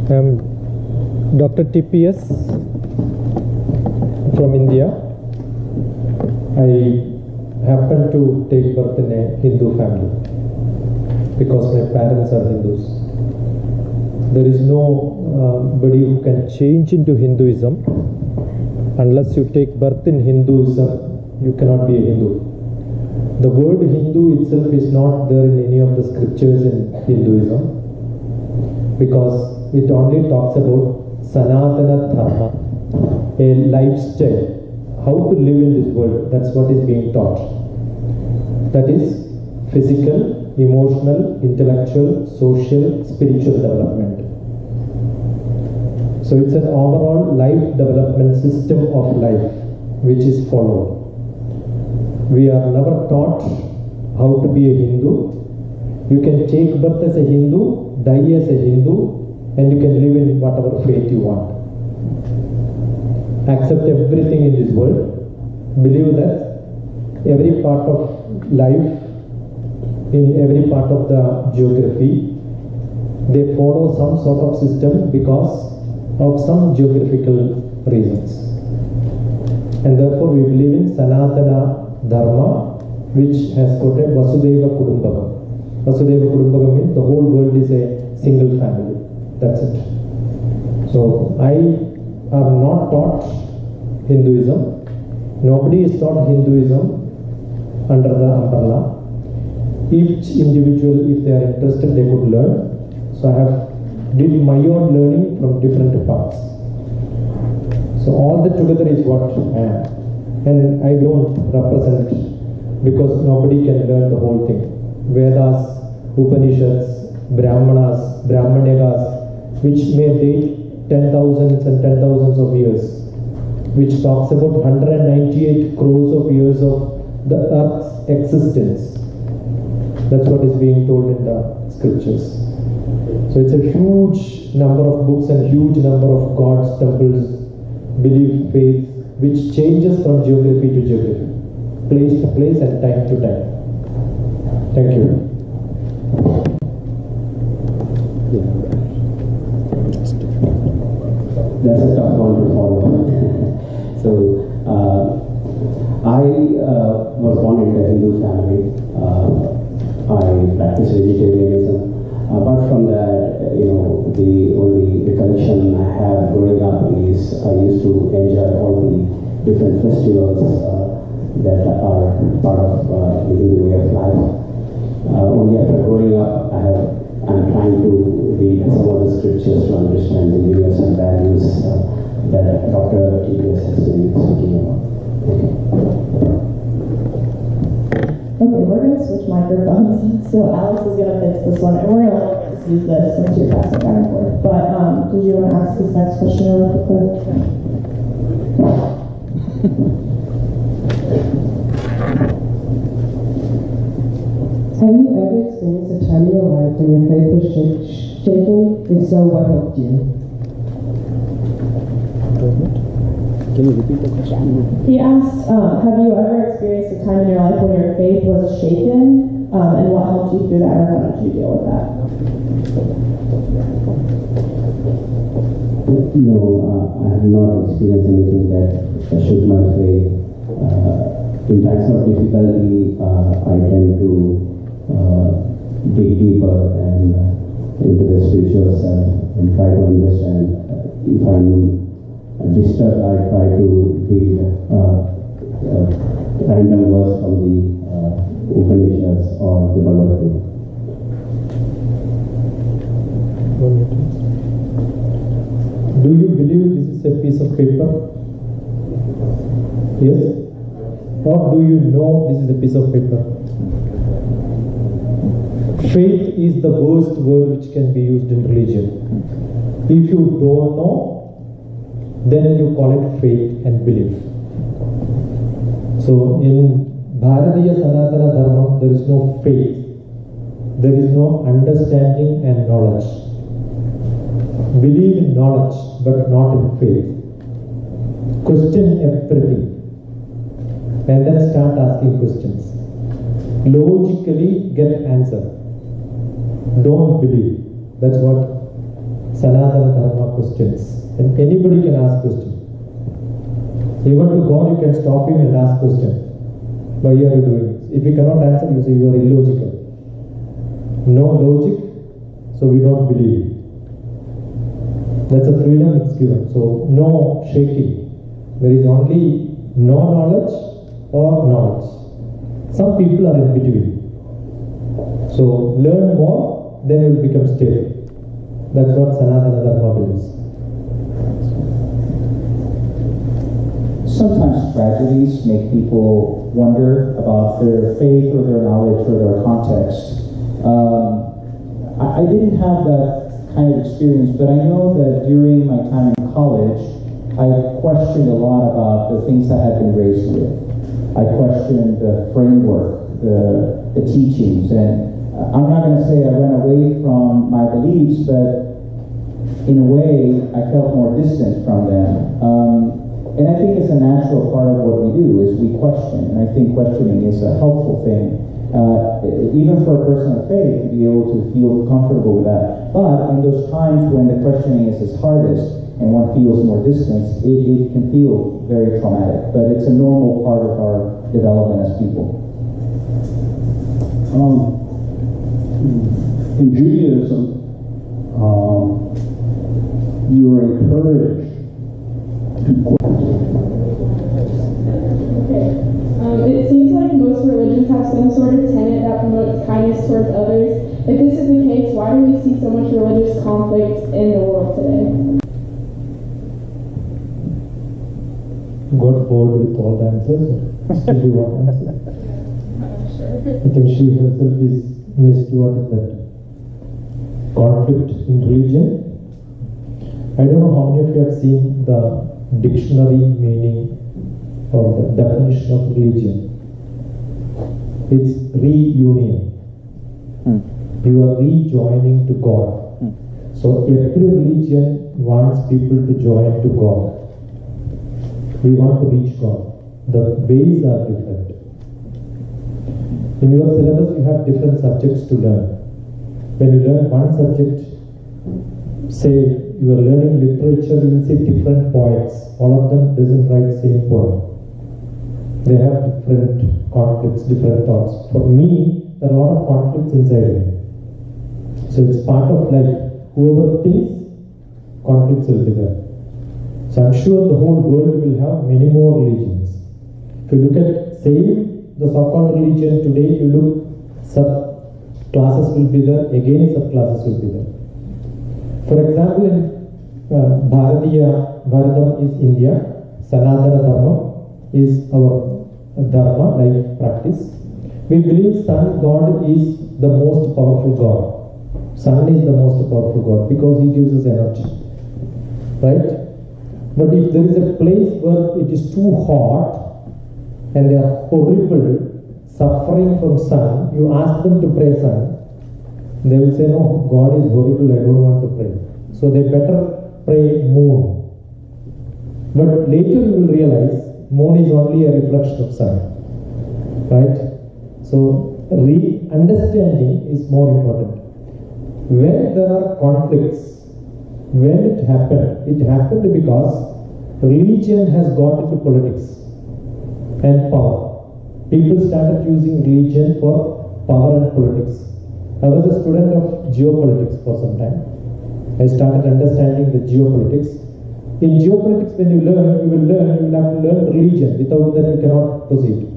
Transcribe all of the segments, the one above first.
I'm Dr. TPS from India. I happened to take birth in a Hindu family because my parents are Hindus. There is nobody who can change into Hinduism. Unless you take birth in Hinduism, you cannot be a Hindu. The word Hindu itself is not there in any of the scriptures in Hinduism because it only talks about Sanatana Dharma, a lifestyle, how to live in this world. That's what is being taught. That is physical, emotional, intellectual, social, spiritual development. So it's an overall life development system of life which is followed. We are never taught how to be a Hindu. You can take birth as a Hindu, die as a Hindu, and you can live in whatever faith you want. Accept everything in this world. Believe that every part of life, in every part of the geography, they follow some sort of system because of some geographical reasons. And therefore we believe in Sanatana Dharma, which has got a Vasudeva Kudumbakam. Vasudeva Kudumbakam means the whole world is a single family. That's it. So I am not taught Hinduism. Nobody is taught Hinduism under the umbrella. Each individual, if they are interested, they could learn. So I have did my own learning from different paths. So all that together is what I am. And I don't represent because nobody can learn the whole thing. Vedas, Upanishads, Brahmanas, Brahmanagas, which may date 10,000s and 10,000s of years, which talks about 198 crores of years of the earth's existence. That's what is being told in the scriptures. So it's a huge number of books and huge number of gods, temples, belief, faith, which changes from geography to geography, place to place and time to time. Thank you. That's a tough one to follow. So, I was born in a Hindu family. I practice vegetarianism. Apart from that, the only recollection I have growing up is I used to enjoy all the different festivals that are part of the Hindu way of life. Only after growing up, I'm trying to read some of the scriptures to understand the universal values that Dr. TPS has been speaking about. Okay, we're going to switch microphones. So Alex is going to fix this one, and we're going to just use this since you're passing back and forth. But did you want to ask this next question really quickly? Have you ever experienced a time in your life when your faith was shaken? If so, what helped you? Can you repeat the question? He asked, have you ever experienced a time in your life when your faith was shaken, and what helped you through that, or how did you deal with that? No, I have not experienced anything that shook my faith. In times of difficulty, I tend to dig deeper and into the spiritual self and try to understand. If I'm disturbed, I try to read random verse from the Upanishads or the Bhagavad Gita. Do you believe this is a piece of paper? Yes? Or do you know this is a piece of paper? Faith is the worst word which can be used in religion. If you don't know, then you call it faith and belief. So in Bharatiya Sanatana Dharma, there is no faith. There is no understanding and knowledge. Believe in knowledge, but not in faith. Question everything. And then start asking questions. Logically get answer. Don't believe. That's what Sanatana Dharma questions. And anybody can ask questions. Even to God, you can stop him and ask questions. Why are you doing this? If you cannot answer, you say you are illogical. No logic, so we don't believe. That's a freedom it's given. So no shaking. There is only no knowledge or knowledge. Some people are in between. So learn more, then you will become stable. That's what Sanatana Dharma believes. Sometimes tragedies make people wonder about their faith or their knowledge or their context. I didn't have that kind of experience, but I know that during my time in college, I questioned a lot about the things I had been raised with. I questioned the framework, the teachings, and I'm not going to say I ran away from my beliefs, but in a way, I felt more distant from them. And I think it's a natural part of what we do is we question, and I think questioning is a helpful thing, even for a person of faith to be able to feel comfortable with that. But in those times when the questioning is its hardest and one feels more distance, it can feel very traumatic. But it's a normal part of our development as people. In Judaism, you are encouraged to It seems like most religions have some sort of tenet that promotes kindness towards others. If this is the case, why do we see so much religious conflict in the world today? Got bored with all the answers? Still you want answer? I think she herself is missed what is that? Conflict in religion. I don't know how many of you have seen the dictionary meaning or the definition of religion. It's reunion. You are rejoining to God. So every religion wants people to join to God. We want to reach God. The ways are different. In your syllabus, you have different subjects to learn. When you learn one subject, say you are learning literature, you will see different poets. All of them doesn't write same poem. They have different conflicts, different thoughts. For me, there are a lot of conflicts inside me. So it's part of life. Whoever thinks, conflicts will be there. So I'm sure the whole world will have many more religions. If you look at, say, the so-called religion today, you look, sub-classes will be there, again sub-classes will be there. For example, in Bharatam is India, Sanatana Dharma is our Dharma, life practice. We believe Sun God is the most powerful God. Sun is the most powerful God because he gives us energy. Right? But if there is a place where it is too hot and they are horrible, suffering from sun, you ask them to pray sun, they will say, no, God is horrible, I don't want to pray. So they better pray moon. But later you will realize moon is only a reflection of sun. Right? So understanding is more important. When there are conflicts, when it happened because religion has got into politics and power. People started using religion for power and politics. I was a student of geopolitics for some time. I started understanding the geopolitics. In geopolitics, when you learn, you will have to learn religion. Without that, you cannot proceed.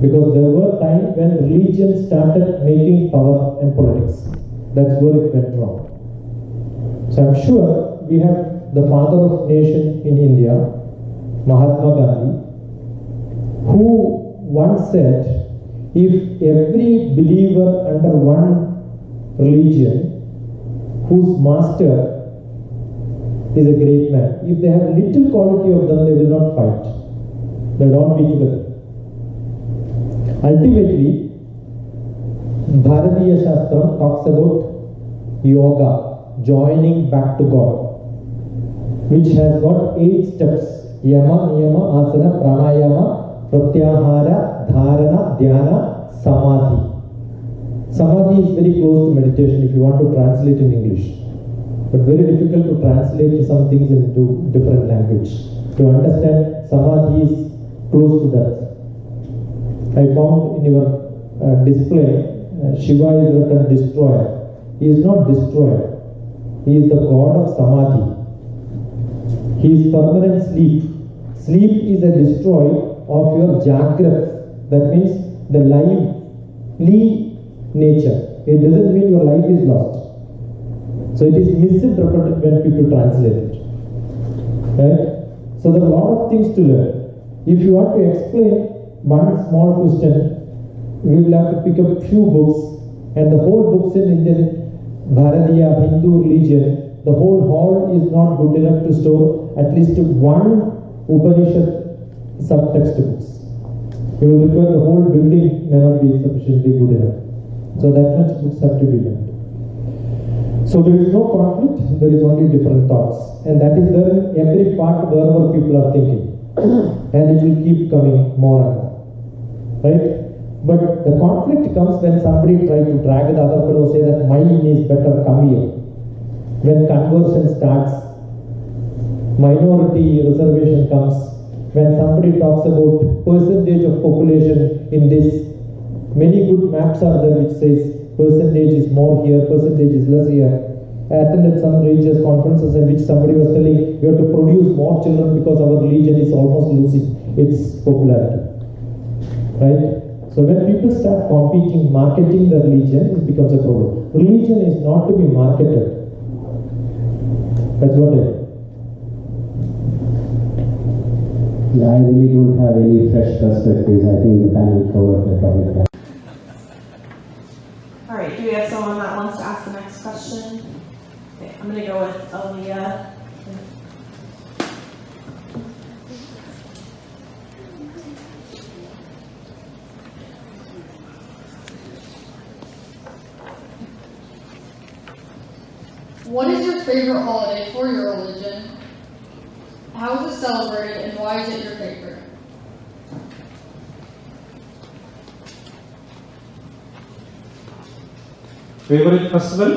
Because there were times when religion started making power and politics. That's where it went wrong. So I'm sure we have the father of nation in India, Mahatma Gandhi, who once said, if every believer under one religion, whose master is a great man, if they have little quality of them, they will not fight. They will all be together. Ultimately, Bharatiya Shastra talks about yoga, joining back to God, which has got 8 steps: Yama, Niyama, Asana, Pranayama, Pratyahara, Dharana, Dhyana, Samadhi. Samadhi is very close to meditation if you want to translate in English. but very difficult to translate some things into different language. To understand Samadhi is close to that. I found in your display, Shiva is written destroyer. He is not destroyer. He is the god of Samadhi. He is permanent sleep. Sleep is a destroy of your Jagrat. That means the lively nature. It doesn't mean your life is lost. So it is misinterpreted when people translate it. Right? So there are a lot of things to learn. If you want to explain one small question, we will have to pick up few books, and the whole books in Indian Bharatiya Hindu religion, the whole hall is not good enough to store at least one Upanishad subtext books. You will require the whole building may not be sufficiently good enough. So that much books have to be learned. So there is no conflict, there is only different thoughts. And that is there in every part wherever people are thinking. And it will keep coming more and more. Right? But the conflict comes when somebody tries to drag the other fellow, say that mine is better, come here. When conversion starts, minority reservation comes, when somebody talks about percentage of population in this, many good maps are there which says percentage is more here, percentage is less here. I attended some religious conferences in which somebody was telling we have to produce more children because our religion is almost losing its popularity. Right? So when people start competing, marketing the religion, it becomes a problem. Religion is not to be marketed. That's what I think. Yeah, I really don't have any fresh perspectives. I think the panel covered the topic. All right, do we have someone that wants to ask the next question? Okay, I'm going to go with Aaliyah. What is your favorite holiday for your religion? How is it celebrated and why is it your favorite? Favorite festival?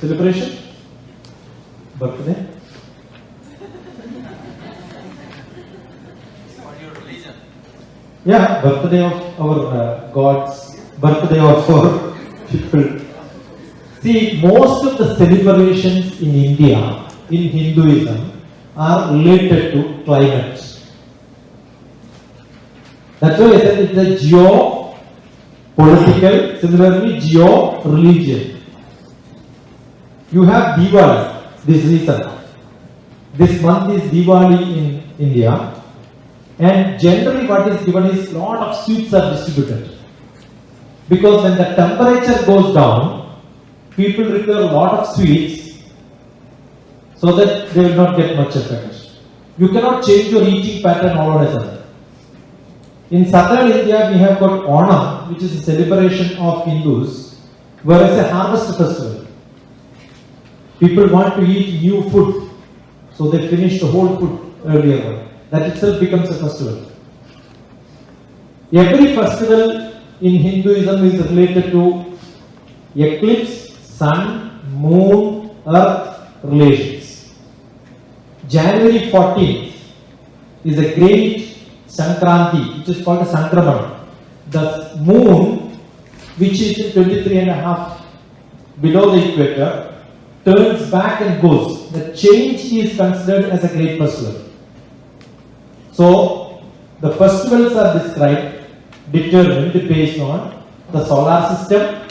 Celebration? Birthday? What your religion? Yeah, birthday of our gods, birthday of our people. See, most of the celebrations in India, in Hinduism, are related to climate. That's why I said it's a geo-political, similarly geo-religion. You have Diwali this season. This month is Diwali in India. And generally what is given is lot of sweets are distributed. Because when the temperature goes down, people require a lot of sweets so that they will not get much effect. You cannot change your eating pattern all of a sudden. In southern India, we have got Onam, which is a celebration of Hindus, where it's a harvest festival. People want to eat new food, so they finish the whole food earlier. That itself becomes a festival. Every festival in Hinduism is related to eclipse, sun, moon, earth relations. January 14th is a great Sankranti, which is called a Sankraman. The moon, which is 23.5 below the equator, turns back and goes. The change is considered as a great festival. So, the festivals are described, determined based on the solar system,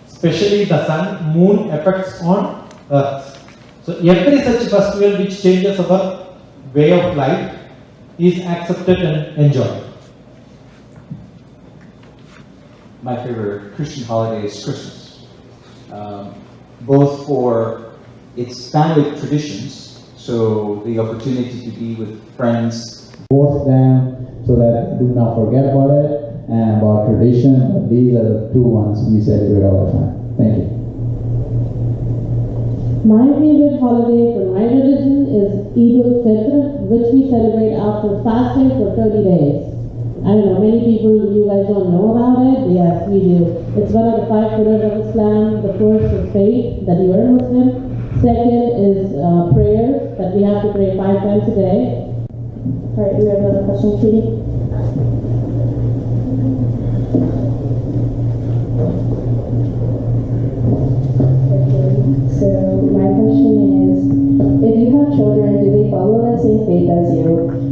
especially the sun, moon effects on earth. So every such festival which changes our way of life is accepted and enjoyed. My favorite Christian holiday is Christmas. Both for its family traditions, so the opportunity to be with friends. Force them so that do not forget about it and about tradition. But these are the two ones we celebrate all the time. Thank you. My favorite holiday for my religion is Eid al-Fitr, which we celebrate after fasting for 30 days. I don't know, many people, you guys don't know about it. Yes, we do. It's one of the 5 pillars of Islam. The first is faith, that you are Muslim. Second is prayers, that we have to pray 5 times a day. All right, we have another question, Katie. So my question is, if you have children, do they follow the same faith as you?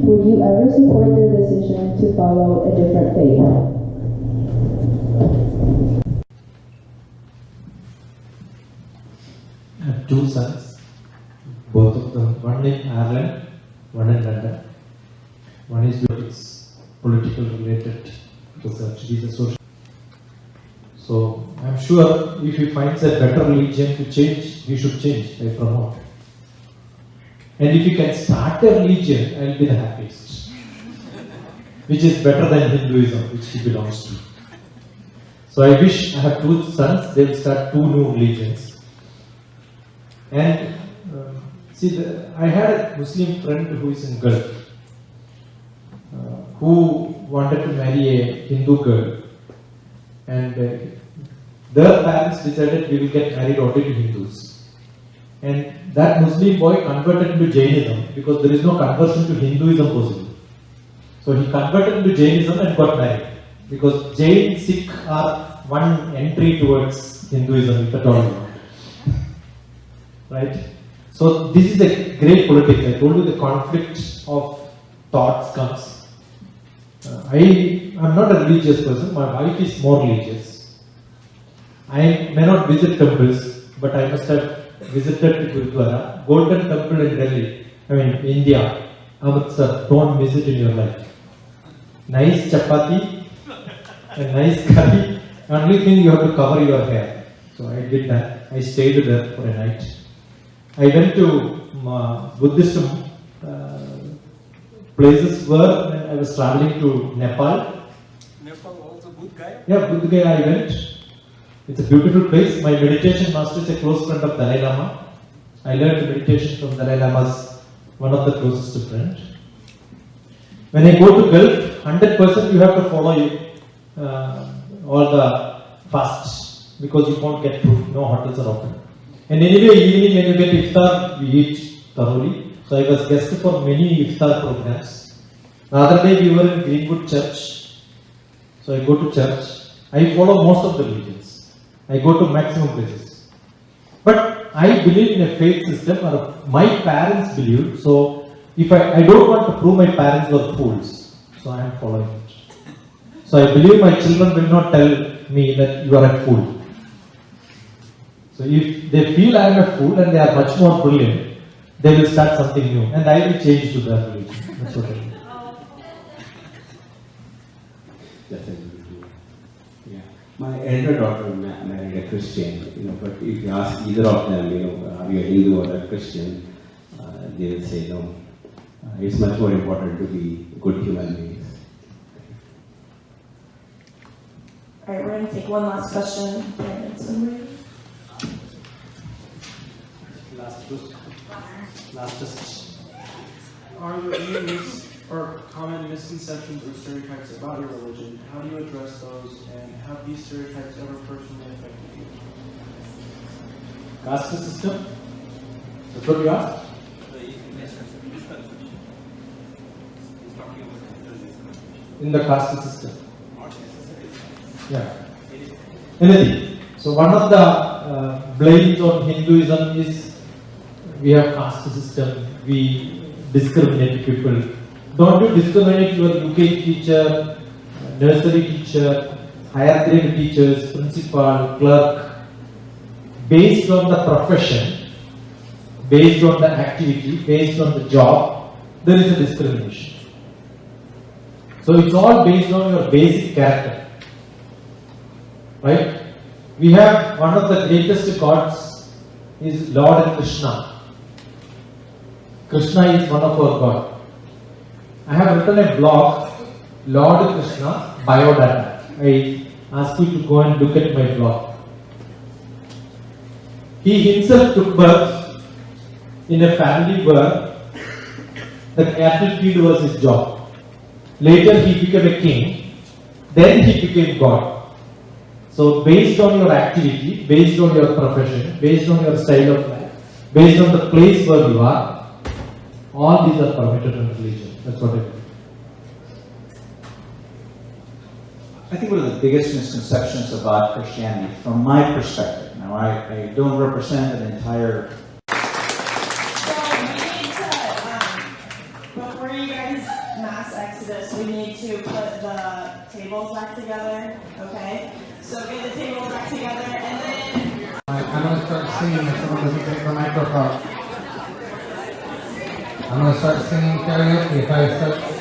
Would you ever support their decision to follow a different faith? I have two sons, both of them, one in Ireland, one in London. One is political related research, he is a social. So I'm sure if he finds a better religion to change, he should change, I promote. And if he can start a religion, I'll be the happiest. Which is better than Hinduism, which he belongs to. So I wish I have two sons, they'll start two new religions. And I had a Muslim friend who is in Gulf, who wanted to marry a Hindu girl. And their parents decided we will get married only to Hindus. And that Muslim boy converted to Jainism because there is no conversion to Hinduism possible. So he converted to Jainism and got married. Because Jain, Sikh are one entry towards Hinduism, if at all you want. Right? So this is a great politics. I told you the conflict of thoughts comes. I am not a religious person, my wife is more religious. I may not visit temples, but I must have visited Gurudwara, Golden Temple in Delhi, India, Amritsar, don't miss it in your life. Nice chapati, a nice curry, only thing you have to cover your hair. So I did that, I stayed there for a night. I went to Buddhist places where I was traveling to Nepal. Nepal also Buddha Gaya? Yeah, Buddha Gaya I went. It's a beautiful place. My meditation master is a close friend of Dalai Lama. I learned meditation from Dalai Lama's one of the closest friends. When I go to Gulf, 100% you have to follow all the fasts because you won't get food. No hotels are open. And anyway, evening when you get iftar, we eat thoroughly. So I was guest for many iftar programs. The other day we were in Greenwood Church. So I go to church. I follow most of the religions. I go to maximum places. But I believe in a faith system, or my parents believe. So if I don't want to prove my parents were fools. So I am following it. So I believe my children will not tell me that you are a fool. So if they feel I am a fool and they are much more brilliant, they will start something new, and I will change to their religion. That's what I mean. Yeah. My elder daughter married a Christian, but if you ask either of them, are you a Hindu or a Christian, they will say no. It's much more important to be good human beings. All right, we're going to take one last question. Are there any common misconceptions or stereotypes about your religion? How do you address those, and have these stereotypes ever personally affected you? Caste system? That's what you asked? In the caste system. Yeah. Anything. So one of the blames on Hinduism is we have caste system, we discriminate people. Don't you discriminate your UKG teacher, nursery teacher, higher grade teachers, principal, clerk, based on the profession, based on the activity, based on the job, there is a discrimination. So it's all based on your basic character. Right? We have one of the greatest gods is Lord Krishna. Krishna is one of our gods. I have written a blog, Lord Krishna Biodata. I ask you to go and look at my blog. He himself took birth in a family where the cattle feed was his job. Later he became a king. Then he became God. So based on your activity, based on your profession, based on your style of life, based on the place where you are, all these are permitted in religion. That's what I mean. I think one of the biggest misconceptions about Christianity, from my perspective, now I don't represent an entire. So we need to, before you guys mass exodus, we need to put the tables back together, okay? So get the tables back together and then... I'm going to start singing if someone doesn't take the microphone. I'm going to start singing karaoke if I start